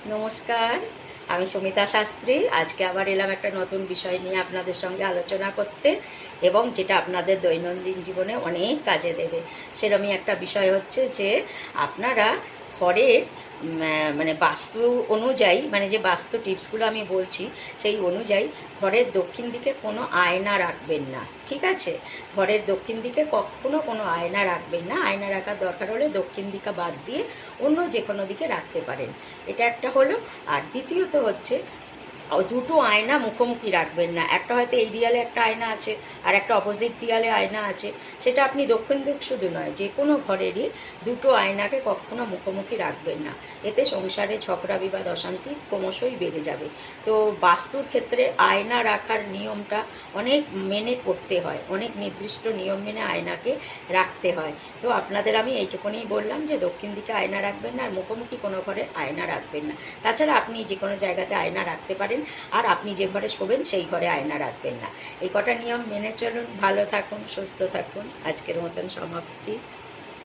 নমস্কার, আমি সমিতা শাস্ত্রী। আজকে আবার এলাম একটা নতুন বিষয় নিয়ে আপনাদের সঙ্গে আলোচনা করতে, এবং যেটা আপনাদের দৈনন্দিন জীবনে অনেক কাজে দেবে। সেরকমই একটা বিষয় হচ্ছে যে আপনারা ঘরের মানে বাস্তু অনুযায়ী, মানে যে বাস্তু টিপসগুলো আমি বলছি সেই অনুযায়ী ঘরের দক্ষিণ দিকে কোনো আয়না রাখবেন না। ঠিক আছে? ঘরের দক্ষিণ দিকে কখনো কোনো আয়না রাখবেন না। আয়না রাখার দরকার হলে দক্ষিণ দিকে বাদ দিয়ে অন্য যে কোনো দিকে রাখতে পারেন। এটা একটা হলো। আর দ্বিতীয়ত হচ্ছে, দুটো আয়না মুখোমুখি রাখবেন না। একটা হয়তো এই দেয়ালে একটা আয়না আছে আর একটা অপোজিট দেয়ালে আয়না আছে। সেটা আপনি দক্ষিণ দিক শুধু নয়, যে কোনো ঘরেরই দুটো আয়নাকে কখনো মুখোমুখি রাখবেন না। এতে সংসারে ঝগড়া বিবাদ অশান্তি ক্রমশই বেড়ে যাবে। তো বাস্তুর ক্ষেত্রে আয়না রাখার নিয়মটা অনেক মেনে করতে হয়, অনেক নির্দিষ্ট নিয়ম মেনে আয়নাকে রাখতে হয়। তো আপনাদের আমি এইটুকুনি বললাম যে দক্ষিণ দিকে আয়না রাখবেন না, আর মুখোমুখি কোনো ঘরে আয়না রাখবেন না। তাছাড়া আপনি যে কোনো জায়গাতে আয়না রাখতে পারেন, আর আপনি যে ঘরে শোবেন সেই ঘরে আয়না রাখবেন না। এই কটা নিয়ম মেনে চলুন। ভালো থাকুন, সুস্থ থাকুন। আজকের মতন সমাপ্তি।